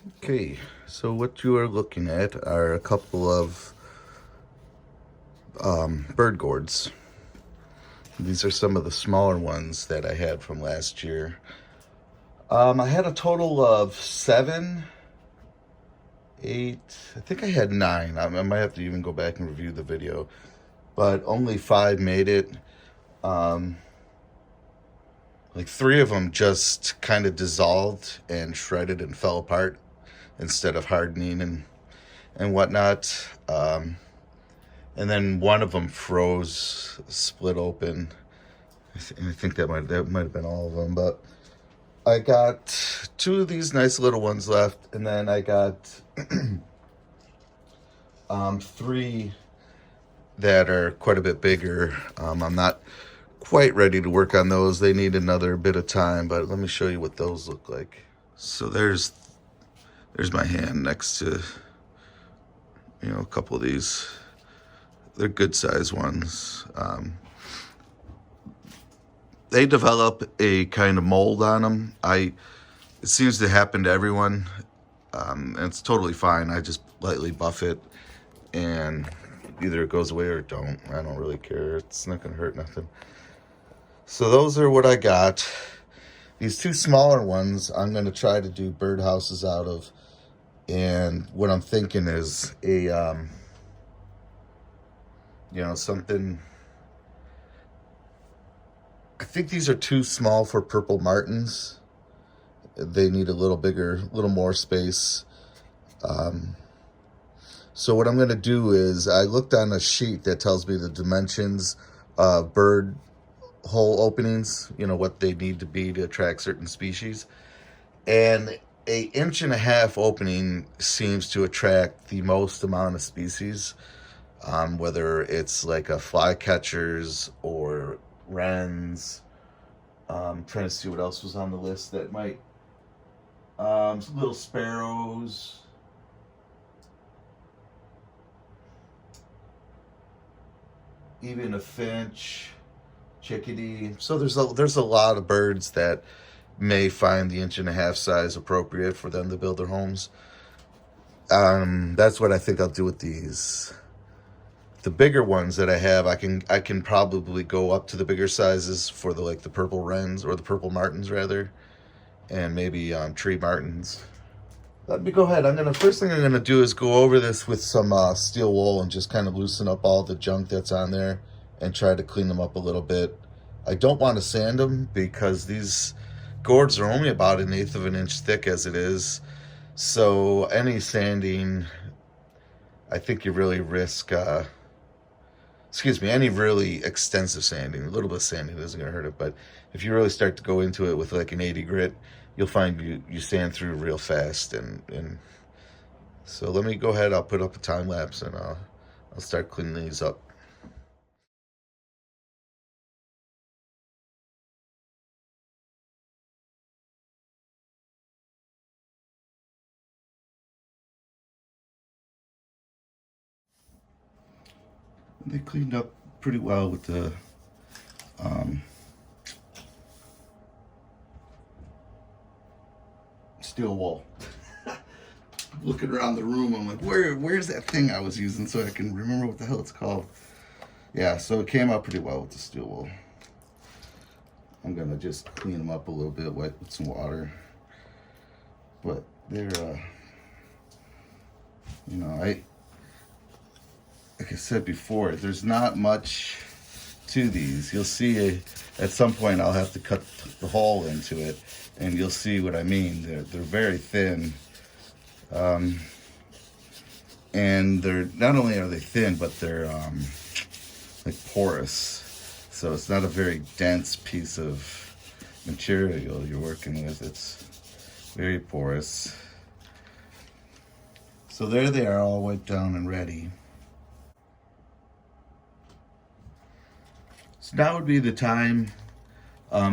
Okay, so what you are looking at are a couple of bird gourds. These are some of the smaller ones that I had from last year. I had a total of 7, 8, I think I had 9. I might have to even go back and review the video, but only 5 made it. Um, like 3 of them just kind of dissolved and shredded and fell apart instead of hardening and whatnot. And then one of them froze, split open. I think that might have been all of them. But I got 2 of these nice little ones left, and then I got 3 that are quite a bit bigger. I'm not quite ready to work on those. They need another bit of time, but let me show you what those look like. So there's my hand next to a couple of these. They're good size ones. They develop a kind of mold on them. It seems to happen to everyone, and it's totally fine. I just lightly buff it, and either it goes away or it don't. I don't really care. It's not gonna hurt nothing. So those are what I got. These 2 smaller ones I'm gonna try to do birdhouses out of, and what I'm thinking is a something. I think these are too small for purple martins. They need a little bigger, a little more space. So what I'm going to do is I looked on a sheet that tells me the dimensions of bird hole openings, what they need to be to attract certain species. And a 1.5-inch opening seems to attract the most amount of species, whether it's like a flycatchers or wrens. Trying to see what else was on the list that might. Some little sparrows. Even a finch, chickadee. So there's a lot of birds that may find the 1.5-inch size appropriate for them to build their homes. That's what I think I'll do with these. The bigger ones that I have, I can probably go up to the bigger sizes for the purple wrens, or the purple martins rather, and maybe tree martins. Let me go ahead. First thing I'm gonna do is go over this with some steel wool and just kind of loosen up all the junk that's on there and try to clean them up a little bit. I don't want to sand them because these gourds are only about 1/8 of an inch thick as it is. So any sanding, I think you really risk. Any really extensive sanding. A little bit of sanding isn't going to hurt it, but if you really start to go into it with like an 80 grit, you'll find you sand through real fast. And so let me go ahead. I'll put up a time lapse and I'll start cleaning these up. They cleaned up pretty well with the steel wool. Looking around the room, I'm like, where's that thing I was using so I can remember what the hell it's called. Yeah, so it came out pretty well with the steel wool. I'm gonna just clean them up a little bit, wet with some water. But they're, like I said before, there's not much to these. You'll see at some point I'll have to cut the hole into it, and you'll see what I mean. They're very thin, and they're not only are they thin, but they're like porous. So it's not a very dense piece of material you're working with. It's very porous. So there they are, all wiped down and ready. So now would be the time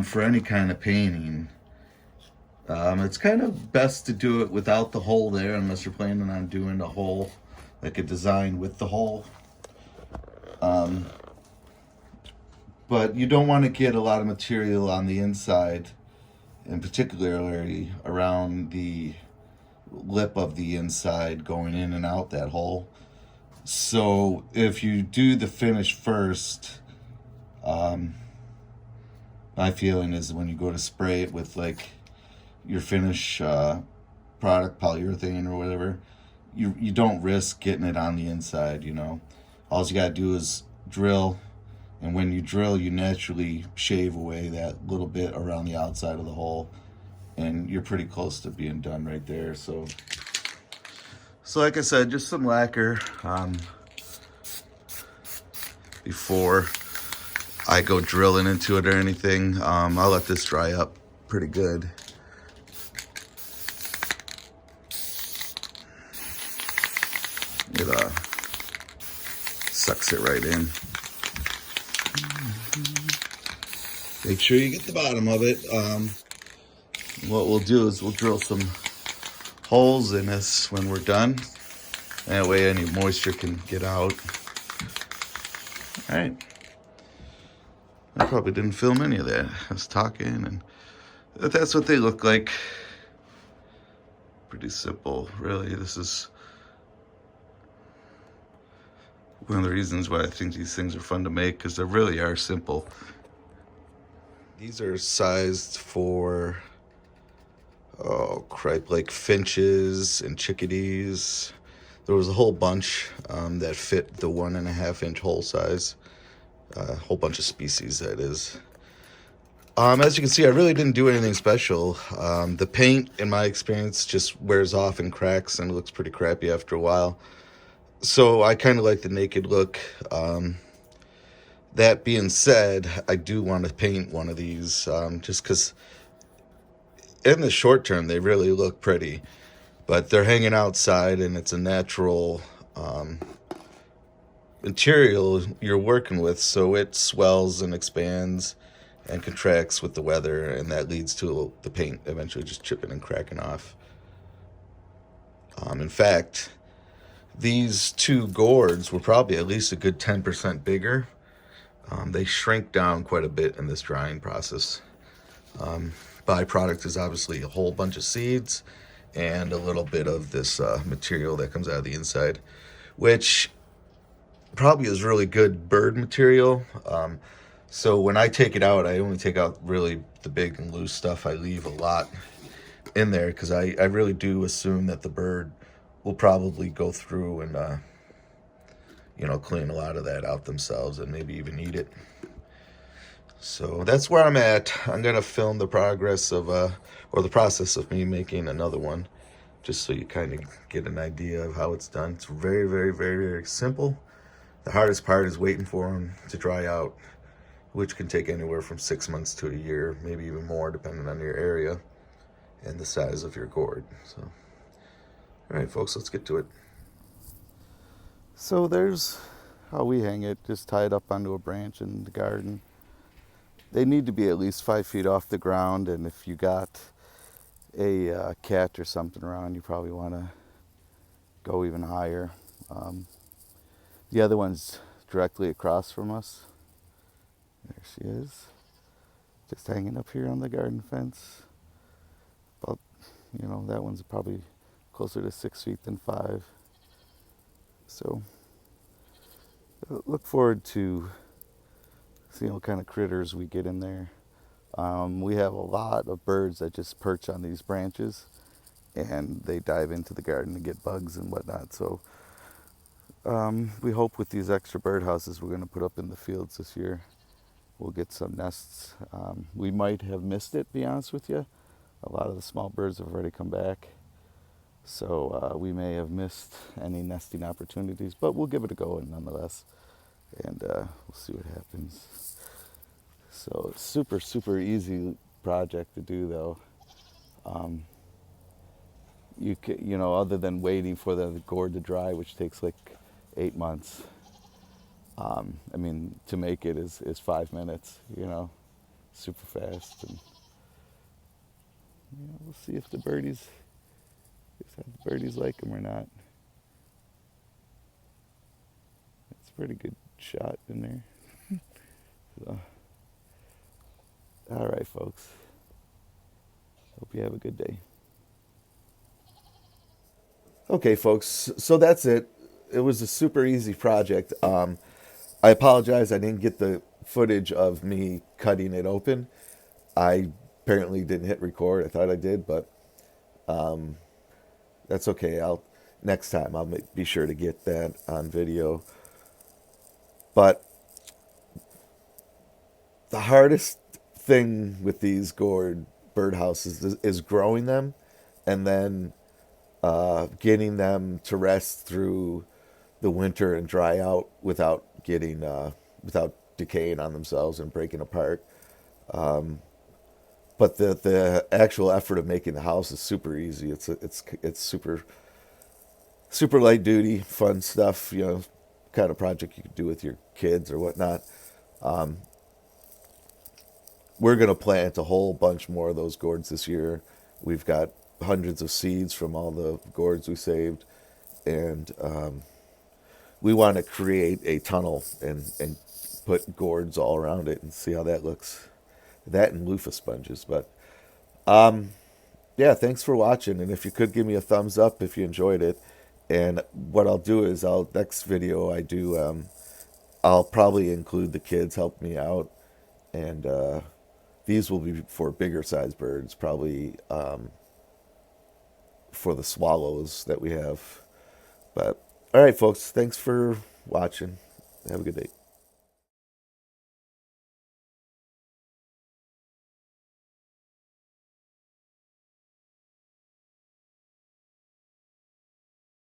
for any kind of painting. It's kind of best to do it without the hole there, unless you're planning on doing a hole, like a design with the hole. But you don't want to get a lot of material on the inside, and particularly around the lip of the inside going in and out that hole. So if you do the finish first, my feeling is when you go to spray it with like your finish product, polyurethane or whatever, you don't risk getting it on the inside. All you gotta do is drill, and when you drill, you naturally shave away that little bit around the outside of the hole, and you're pretty close to being done right there. So like I said, just some lacquer before I go drilling into it or anything. I'll let this dry up pretty good. It sucks it right in. Make sure you get the bottom of it. What we'll do is we'll drill some holes in this when we're done. That way any moisture can get out. All right. I probably didn't film any of that. I was talking, and that's what they look like. Pretty simple, really. This is one of the reasons why I think these things are fun to make, because they really are simple. These are sized for, oh cripe, like finches and chickadees. There was a whole bunch that fit the 1.5-inch hole size. A whole bunch of species, that is. As you can see, I really didn't do anything special. The paint, in my experience, just wears off and cracks and looks pretty crappy after a while. So I kind of like the naked look. That being said, I do want to paint one of these just because in the short term they really look pretty, but they're hanging outside and it's a natural material you're working with, so it swells and expands and contracts with the weather, and that leads to the paint eventually just chipping and cracking off. In fact, these two gourds were probably at least a good 10% bigger. They shrink down quite a bit in this drying process. Byproduct is obviously a whole bunch of seeds and a little bit of this material that comes out of the inside, which probably is really good bird material. So when I take it out, I only take out really the big and loose stuff. I leave a lot in there because I really do assume that the bird will probably go through and clean a lot of that out themselves and maybe even eat it. So that's where I'm at. I'm gonna film the progress of or the process of me making another one, just so you kind of get an idea of how it's done. It's very, very, very, very simple. The hardest part is waiting for them to dry out, which can take anywhere from 6 months to a year, maybe even more, depending on your area and the size of your gourd. So, all right, folks, let's get to it. So there's how we hang it, just tied up onto a branch in the garden. They need to be at least 5 feet off the ground, and if you got a cat or something around, you probably want to go even higher. The other one's directly across from us. There she is, just hanging up here on the garden fence. But that one's probably closer to 6 feet than 5. So look forward to seeing what kind of critters we get in there. We have a lot of birds that just perch on these branches, and they dive into the garden to get bugs and whatnot. So we hope with these extra birdhouses we're going to put up in the fields this year, we'll get some nests. We might have missed it, to be honest with you. A lot of the small birds have already come back, so we may have missed any nesting opportunities, but we'll give it a go nonetheless, and we'll see what happens. So it's super, super easy project to do, though. Other than waiting for the gourd to dry, which takes like 8 months. To make it is 5 minutes, super fast. And we'll see if the birdies like them or not. It's a pretty good shot in there. So, all right, folks. Hope you have a good day. Okay, folks. So that's it. It was a super easy project. I apologize. I didn't get the footage of me cutting it open. I apparently didn't hit record. I thought I did, but that's okay. I'll next time I'll be sure to get that on video. But the hardest thing with these gourd birdhouses is growing them and then getting them to rest through the winter and dry out without getting without decaying on themselves and breaking apart. But the actual effort of making the house is super easy. It's super light duty, fun stuff. You know, kind of project you could do with your kids or whatnot. We're gonna plant a whole bunch more of those gourds this year. We've got hundreds of seeds from all the gourds we saved, and we want to create a tunnel and put gourds all around it and see how that looks. That and loofah sponges. But yeah, thanks for watching. And if you could give me a thumbs up if you enjoyed it. And what I'll do is next video I do I'll probably include the kids help me out, and these will be for bigger size birds, probably for the swallows that we have. But all right, folks, thanks for watching. Have a good day.